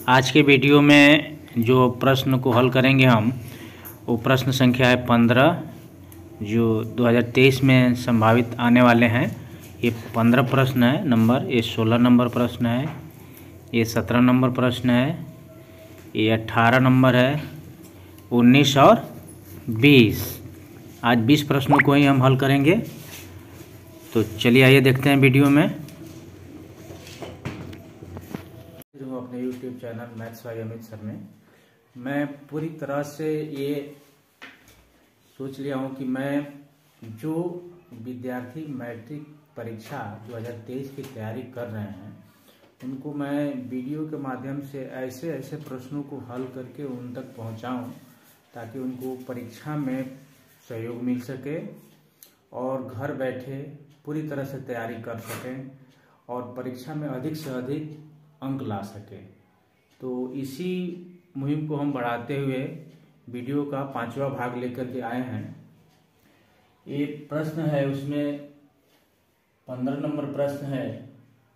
आज के वीडियो में जो प्रश्न को हल करेंगे हम, वो प्रश्न संख्या है 15 जो 2023 में संभावित आने वाले हैं। ये 15 प्रश्न है नंबर, ये 16 नंबर प्रश्न है, ये 17 नंबर प्रश्न है, ये 18 नंबर है, 19 और 20। आज 20 प्रश्नों को ही हम हल करेंगे। तो चलिए आइए देखते हैं वीडियो में। जो अपने YouTube channel maths by Amit sir में मैं पूरी तरह से ये सोच लिया हूँ कि मैं जो विद्यार्थी मैट्रिक परीक्षा 2023 की तैयारी कर रहे हैं उनको मैं वीडियो के माध्यम से ऐसे ऐसे प्रश्नों को हल करके उन तक पहुँचाऊँ ताकि उनको परीक्षा में सहयोग मिल सके और घर बैठे पूरी तरह से तैयारी कर सकें और परीक्षा में अधिक से अधिक अंक ला सकें। तो इसी मुहिम को हम बढ़ाते हुए वीडियो का 5वां भाग लेकर के आए हैं। ये प्रश्न है, उसमें 15 नंबर प्रश्न है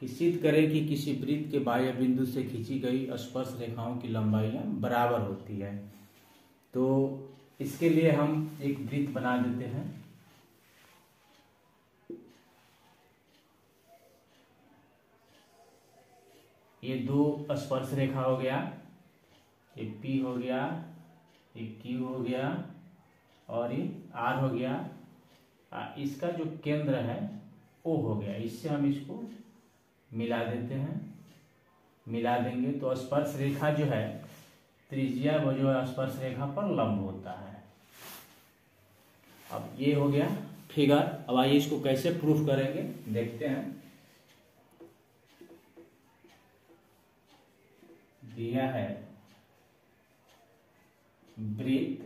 कि सिद्ध करें कि किसी वृत्त के बाह्य बिंदु से खींची गई स्पर्श रेखाओं की लंबाइयां बराबर होती है। तो इसके लिए हम एक वृत्त बना देते हैं। ये दो स्पर्श रेखा हो गया, ये P हो गया, ये Q हो गया और ये R हो गया। इसका जो केंद्र है O हो गया। इससे हम इसको मिला देते हैं। मिला देंगे तो स्पर्श रेखा जो है त्रिज्या वो जो स्पर्श रेखा पर लंब होता है। अब ये हो गया फिगर। अब आइए इसको कैसे प्रूफ करेंगे देखते हैं। दिया है वृत्त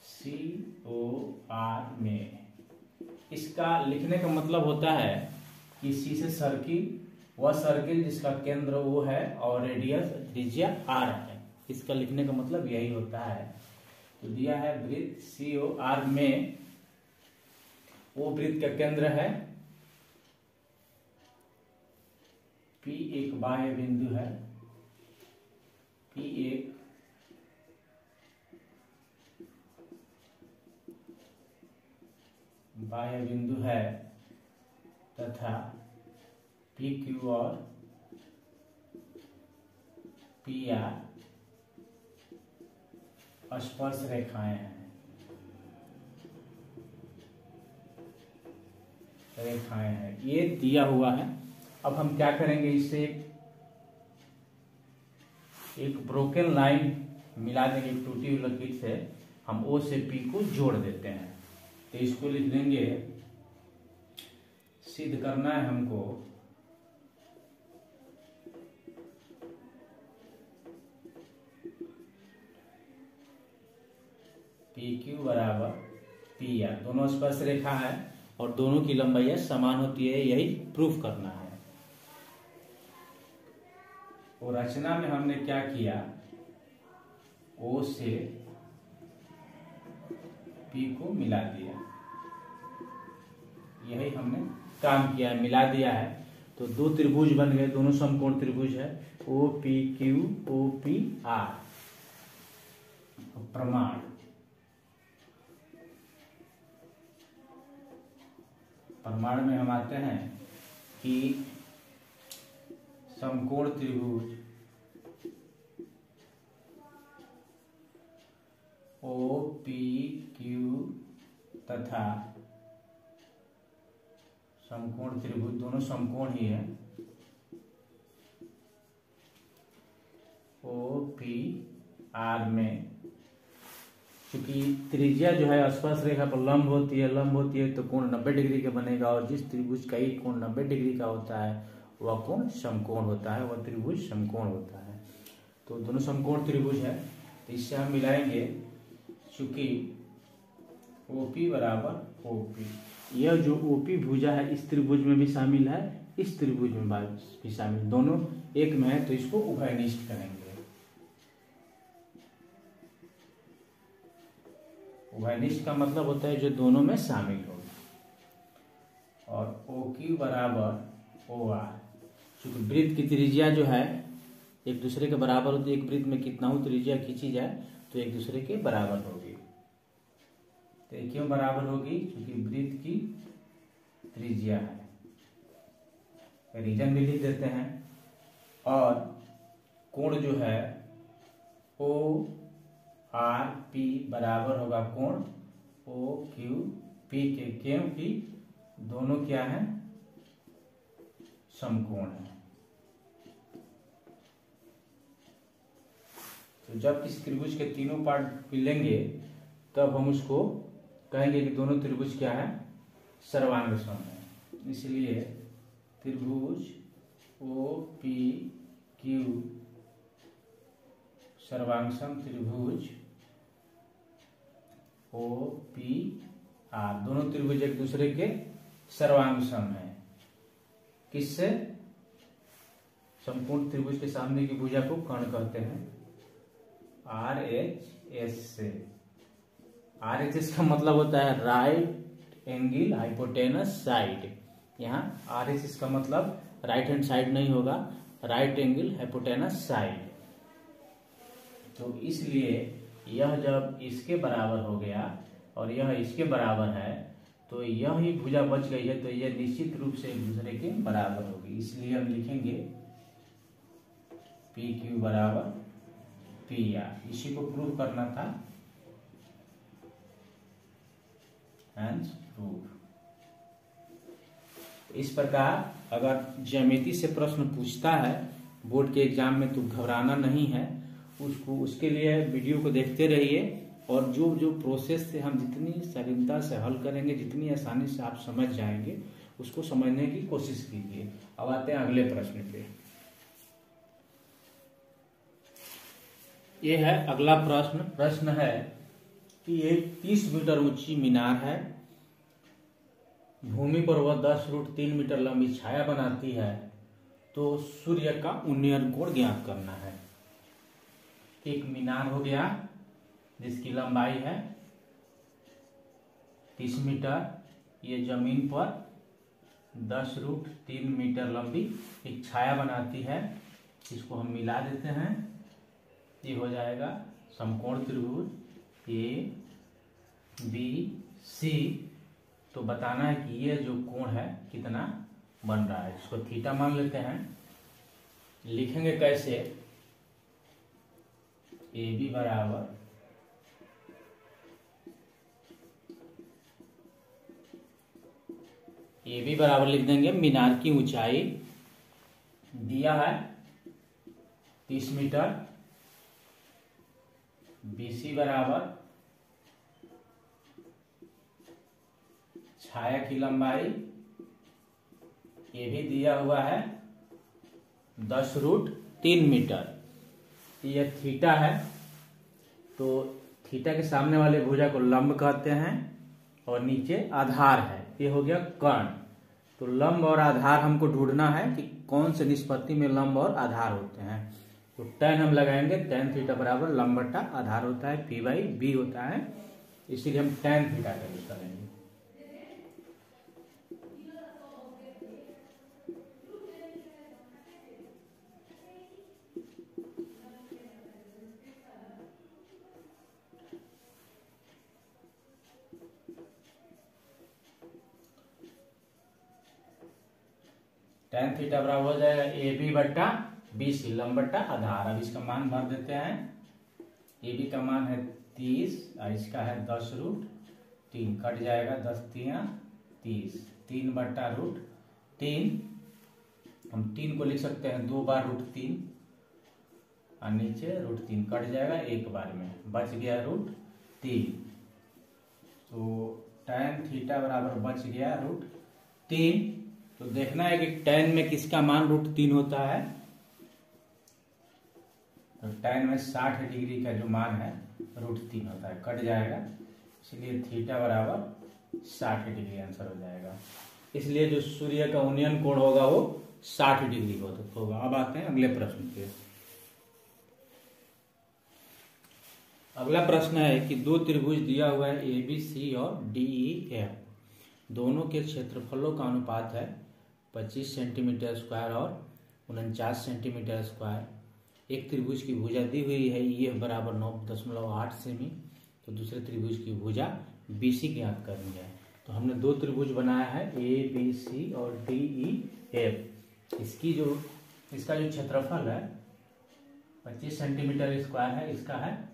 COR में, इसका लिखने का मतलब होता है कि C से सर्किल, वह सर्किल जिसका केंद्र O है और रेडियस त्रिज्या R है। इसका लिखने का मतलब यही होता है। तो दिया है वृत्त COR में, वो वृत्त का केंद्र है P एक बाह्य बिंदु है, P एक बाह्य बिंदु है तथा PQ और PR स्पर्श रेखाएं हैं। ये दिया हुआ है। अब हम क्या करेंगे, इससे एक ब्रोकन लाइन मिला देंगे, एक टूटी हुई लकीर से हम O से P को जोड़ देते हैं। तो इसको लिख देंगे, सिद्ध करना है हमको PQ बराबर PR। दोनों स्पर्श रेखा है और दोनों की लंबाई समान होती है, यही प्रूफ करना है। और रचना में हमने क्या किया, O से P को मिला दिया, यही हमने काम किया है, मिला दिया है। तो दो त्रिभुज बन गए, दोनों समकोण त्रिभुज है OPQ OPR। प्रमाण प्रमाण में हम आते हैं कि समकोण त्रिभुज OPQ तथा समकोण त्रिभुज दोनों समकोण ही है OPR में, क्योंकि त्रिज्या जो है स्पर्श रेखा पर लंब होती है तो कोण 90 डिग्री का बनेगा और जिस त्रिभुज का एक कोण 90 डिग्री का होता है वह कोण समकोण होता है, वह त्रिभुज समकोण होता है। तो दोनों समकोण त्रिभुज है, तो इससे हम मिलाएंगे चूंकि OP बराबर OP। यह जो OP भुजा है इस त्रिभुज में भी शामिल है, इस त्रिभुज में भी शामिल, दोनों एक में है, तो इसको उभयनिष्ठ करेंगे। उभयनिष्ठ का मतलब होता है जो दोनों में शामिल हो। और OQ बराबर OR, चूंकि वृत्त की त्रिज्या जो है एक दूसरे के बराबर होती है। एक वृत्त में कितना ही त्रिज्या खींची जाए तो एक दूसरे के बराबर होगी। तो ये क्यों बराबर होगी? क्योंकि वृत्त की त्रिज्या है। रीजन भी लिख देते हैं। और कोण जो है ओ आर पी बराबर होगा कोण ओ क्यू पी के, क्योंकि दोनों क्या है? समकोण है। तो जब किसी त्रिभुज के तीनों पार्ट मिलेंगे तब हम उसको कहेंगे कि दोनों त्रिभुज क्या है? सर्वांग सम है। इसलिए त्रिभुज ओ पी क्यू सर्वांगसम त्रिभुज ओ पी आर, दोनों त्रिभुज एक दूसरे के सर्वांगसम है। किससे? संपूर्ण त्रिभुज के सामने की भुजा को कर्ण कहते हैं, आर एच एस से। आर एच एस का मतलब होता है राइट एंगल हाइपोटेनस साइड। यहाँ आर एच एस का मतलब राइट हैंड साइड नहीं होगा, राइट एंगल हाइपोटेनस साइड। तो इसलिए यह जब इसके बराबर हो गया और यह इसके बराबर है तो यह ही भुजा बच गई है, तो यह निश्चित रूप से एक दूसरे के बराबर होगी। इसलिए हम लिखेंगे पी क्यू बराबर पी आर। इसी को प्रूव करना था, हेंस प्रूव। इस प्रकार अगर ज्यामिति से प्रश्न पूछता है बोर्ड के एग्जाम में तो घबराना नहीं है। उसके लिए वीडियो को देखते रहिए और जो जो प्रोसेस से हम जितनी सरलता से हल करेंगे, जितनी आसानी से आप समझ जाएंगे, उसको समझने की कोशिश कीजिए। अब आते हैं अगले प्रश्न पे। ये है अगला प्रश्न। प्रश्न है कि एक 30 मीटर ऊंची मीनार है, भूमि पर वह 10√3 मीटर लंबी छाया बनाती है, तो सूर्य का उन्नयन कोण ज्ञात करना है। एक मीनार हो गया जिसकी लंबाई है 30 मीटर, ये जमीन पर 10√3 मीटर लंबी एक छाया बनाती है। इसको हम मिला देते हैं, ये हो जाएगा समकोण त्रिभुज ए बी सी। तो बताना है कि ये जो कोण है कितना बन रहा है। इसको थीटा मान लेते हैं। लिखेंगे कैसे? ए बी बराबर लिख देंगे मीनार की ऊंचाई दिया है 30 मीटर, BC बराबर छाया की लंबाई, ये भी दिया हुआ है 10√3 मीटर। यह थीटा है, तो थीटा के सामने वाले भुजा को लंब कहते हैं और नीचे आधार है, ये हो गया कर्ण। तो लंब और आधार हमको ढूंढना है कि कौन से निष्पत्ति में लंब और आधार होते हैं। तो tan हम लगाएंगे, tan थीटा बराबर लंब बटा आधार होता है, P/B होता है, इसीलिए हम tan थीटा का यूज करेंगे। tan थीटा बराबर हो जाएगा AB बट्टा BC, लंब बट्टा आधार। अब इसका मान भर देते हैं। AB का मान है 30 और इसका है 10√3, कट जाएगा 10×3 30, 3/√3। हम 3 को लिख सकते हैं 2 बार √3 और नीचे √3 कट जाएगा एक बार में, बच गया √3। तो tan थीटा बराबर बच गया √3। तो देखना है कि tan में किसका मान √3 होता है। तो tan में 60 डिग्री का जो मान है √3 होता है, कट जाएगा, इसलिए थीटा बराबर 60 डिग्री आंसर हो जाएगा। इसलिए जो सूर्य का उन्नयन कोण होगा वो 60 डिग्री होगा। अब आते हैं अगले प्रश्न पे। अगला प्रश्न है कि दो त्रिभुज दिया हुआ है ABC और DEF, दोनों के क्षेत्रफलों का अनुपात है 25 सेंटीमीटर स्क्वायर और 49 सेंटीमीटर स्क्वायर। एक त्रिभुज की भुजा दी हुई है ये बराबर 9.8 सेमी, तो दूसरे त्रिभुज की भुजा BC ज्ञात करनी है। तो हमने दो त्रिभुज बनाया है ABC और DEF। इसका जो क्षेत्रफल है 25 सेंटीमीटर स्क्वायर है, इसका है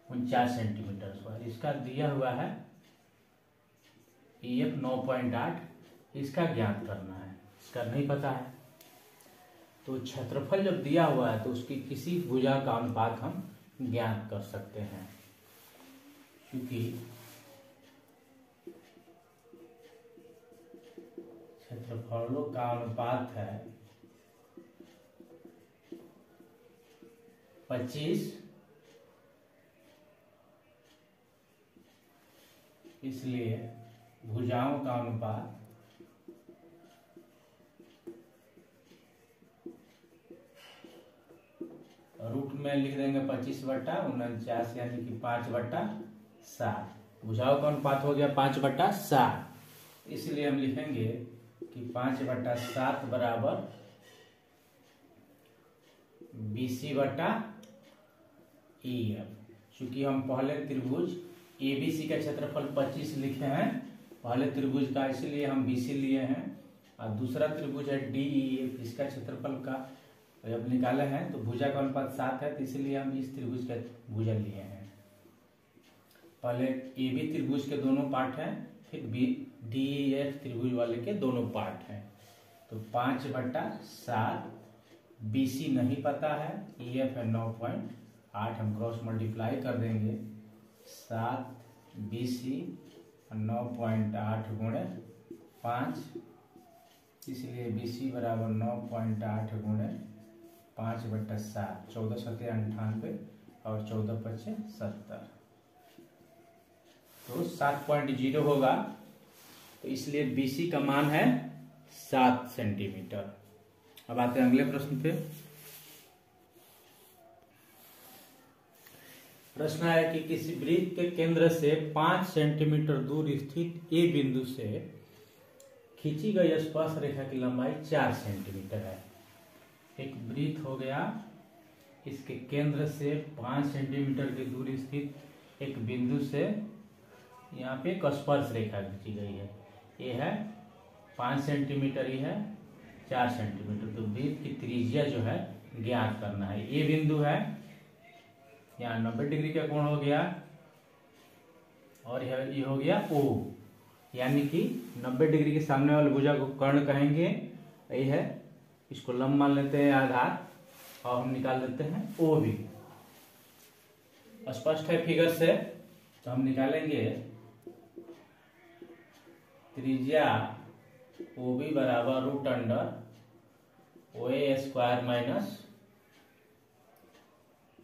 49 सेंटीमीटर स्क्वायर। इसका दिया हुआ है EF 9.8, इसका ज्ञात करना है, इसका नहीं पता है। तो क्षेत्रफल जब दिया हुआ है तो उसकी किसी भुजा का अनुपात हम ज्ञात कर सकते हैं, क्योंकि क्षेत्रफलों का अनुपात है 25, इसलिए भुजाओं का अनुपात रूट में लिख देंगे 25/49 यानी कि 5/7। भुजाओं का अनुपात हो गया 5/7, इसलिए हम लिखेंगे कि 5/7 बराबर BC/EF। चूंकि हम पहले त्रिभुज ABC का क्षेत्रफल 25 लिखे हैं पहले त्रिभुज का, इसलिए हम BC लिए हैं। और दूसरा त्रिभुज है DEF, इसका क्षेत्रफल का जब निकाले हैं तो भुजा का अनुपात 7 है, तो इसलिए हम इस त्रिभुज का भुजा लिए हैं। पहले AB त्रिभुज के दोनों पार्ट हैं, फिर DEF त्रिभुज वाले के दोनों पार्ट हैं। तो 5/7, BC नहीं पता है, EF है 9.8, हम क्रॉस मल्टीप्लाई कर देंगे 7 BC 9.8 गुणे 5, इसलिए BC बराबर 9.8 गुणे 5/7, 14×7 = 98 और 14×5 = 70, तो 7.0 होगा। तो इसलिए BC का मान है 7 सेंटीमीटर। अब आते हैं अगले प्रश्न पे। प्रश्न है कि किसी वृत्त के केंद्र से 5 सेंटीमीटर दूर स्थित A बिंदु से खींची गई स्पर्श रेखा की लंबाई 4 सेंटीमीटर है। एक वृत्त हो गया, इसके केंद्र से 5 सेंटीमीटर की दूर स्थित एक बिंदु से यहाँ पे एक स्पर्श रेखा खींची गई है। ये है 5 सेंटीमीटर, ये है 4 सेंटीमीटर। तो वृत्त की त्रिज्या जो है ज्ञात करना है। ये बिंदु है, यहाँ 90 डिग्री का कोण हो गया और ये हो गया O, यानी कि 90 डिग्री के सामने वाले भुजा को कर्ण कहेंगे। ये है, इसको लंब मान लेते हैं आधार और हम निकाल देते हैं OB। स्पष्ट है फिगर से, तो हम निकालेंगे त्रिज्या OB बराबर √OA² -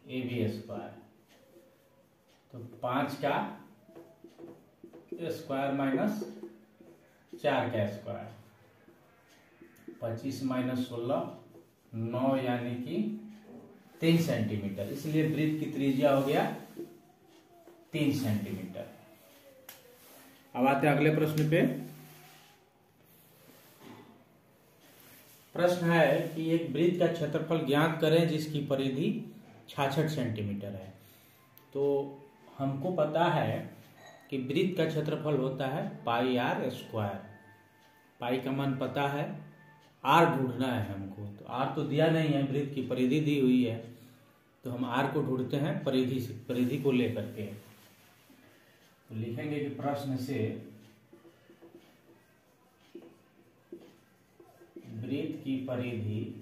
AB²। तो 5 का स्क्वायर माइनस 4 का स्क्वायर, 25 - 16 9, यानी कि 3 सेंटीमीटर। इसलिए वृत्त की त्रिज्या हो गया 3 सेंटीमीटर। अब आते हैं अगले प्रश्न पे। प्रश्न है कि एक वृत्त का क्षेत्रफल ज्ञात करें जिसकी परिधि 66 सेंटीमीटर है। तो हमको पता है कि वृत्त का क्षेत्रफल होता है πr²। पाई का मान पता है, r ढूंढना है हमको। तो r तो दिया नहीं है, वृत्त की परिधि दी हुई है, तो हम r को ढूंढते हैं परिधि को लेकर के। तो लिखेंगे कि प्रश्न से वृत्त की परिधि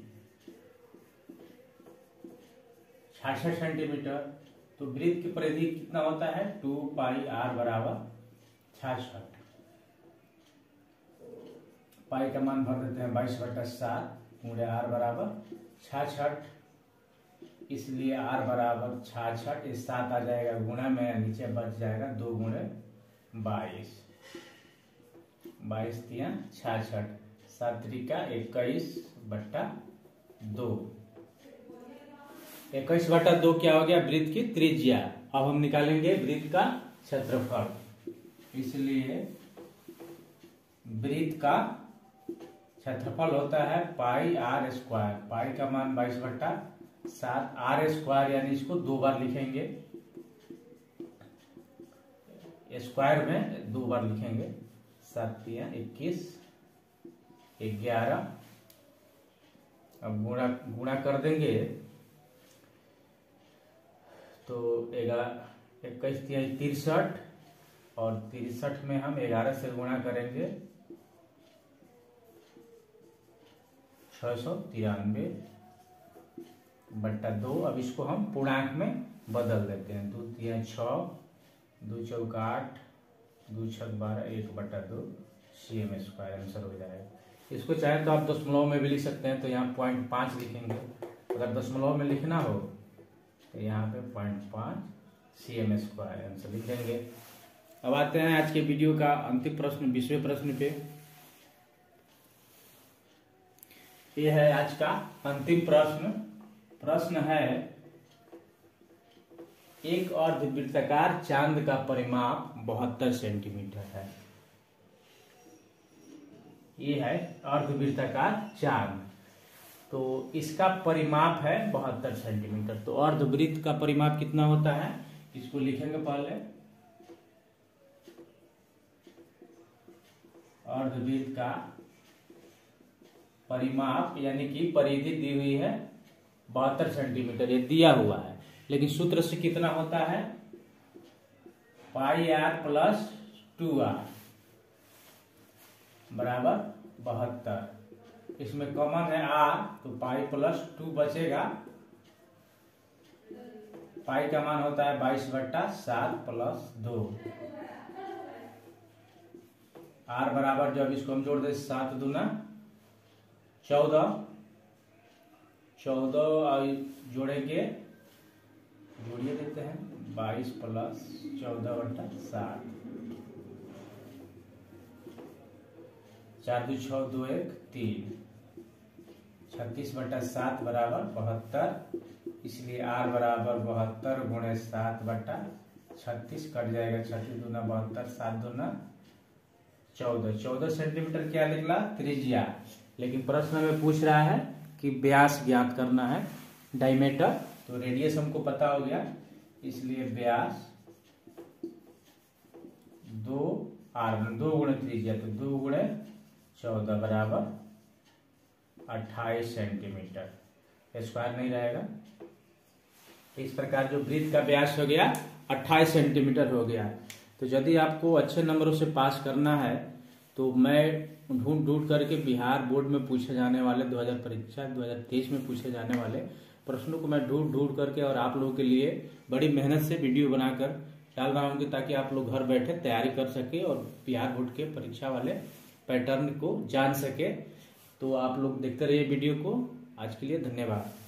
66 सेंटीमीटर। तो वृत्त की परिधि कितना होता है 2πr बराबर 66। पाई का मान भर देते हैं 22/7 गुणे r बराबर 66, इसलिए r बराबर 66। 7 आ जाएगा गुणा में, नीचे बच जाएगा 2 गुणे 22, 22 × 66, 7 × 21/2। 21/2 क्या हो गया वृत्त की त्रिज्या। अब हम निकालेंगे वृत्त का क्षेत्रफल, इसलिए वृत्त का क्षेत्रफल होता है πr²। पाई का मान 22/7 7 आर स्क्वायर, यानी इसको 2 बार लिखेंगे, स्क्वायर में 2 बार लिखेंगे। 7 तिया 21, 11। अब गुणा कर देंगे तो 21 तिया 63, और 63 में हम 11 से गुणा करेंगे 693/2। अब इसको हम पूर्णांक में बदल देते हैं। 2 तिया 6, 2 चौका 8, 2 छक 12, 1/2 cm²। आंसर हो जाएगा। इसको चाहे तो आप दशमलव में भी लिख सकते हैं, तो यहाँ 0.5 लिखेंगे। अगर दशमलव में लिखना हो तो यहाँ पे 0.5 cm²। आंसर लिख देंगे। अब आते हैं आज के वीडियो का अंतिम प्रश्न, 20वें प्रश्न पे। ये है आज का अंतिम प्रश्न। प्रश्न है, एक अर्धवृत्ताकार चांद का परिमाप 72 सेंटीमीटर है। ये है अर्धवृत्ताकार चांद, तो इसका परिमाप है 72 सेंटीमीटर। तो अर्धवृत्त का परिमाप कितना होता है, इसको लिखेंगे पहले। अर्धवृत्त का परिमाप यानी कि परिधि दी हुई है 72 सेंटीमीटर, ये दिया हुआ है, लेकिन सूत्र से कितना होता है, πr + 2r बराबर 72। इसमें कॉमन है r, तो पाई + 2 बचेगा। पाई का मान होता है 22/7 + 2। r बराबर, जब इसको हम जोड़ दे 7 दूना 14, 14 जोड़ेंगे, जोड़िए देते हैं 22 + 14/7, 4 2 6 2 1 3, 36/7 बराबर 72। इसलिए r बराबर 72 × 7/36 कट जाएगा। 36 दूना 72, 7 दूना 14। 14 सेंटीमीटर क्या निकला, त्रिज्या। लेकिन प्रश्न में पूछ रहा है कि व्यास ज्ञात करना है, डायमीटर। तो रेडियस हमको पता हो गया, इसलिए व्यास 2r, 2 गुणे त्रिज्या, तो 2 गुणे 14 बराबर 28 सेंटीमीटर। स्क्वायर नहीं रहेगा। इस प्रकार जो वृत्त का व्यास हो गया 28 सेंटीमीटर हो गया। तो यदि आपको अच्छे नंबरों से पास करना है तो मैं ढूंढ करके बिहार बोर्ड में पूछे जाने वाले 2023 में पूछे जाने वाले प्रश्नों को मैं ढूंढ करके और आप लोगों के लिए बड़ी मेहनत से वीडियो बनाकर डाल रहा हूँ, ताकि आप लोग घर बैठे तैयारी कर सके और बिहार बोर्ड के परीक्षा वाले पैटर्न को जान सके। तो आप लोग देखते रहिए वीडियो को। आज के लिए धन्यवाद।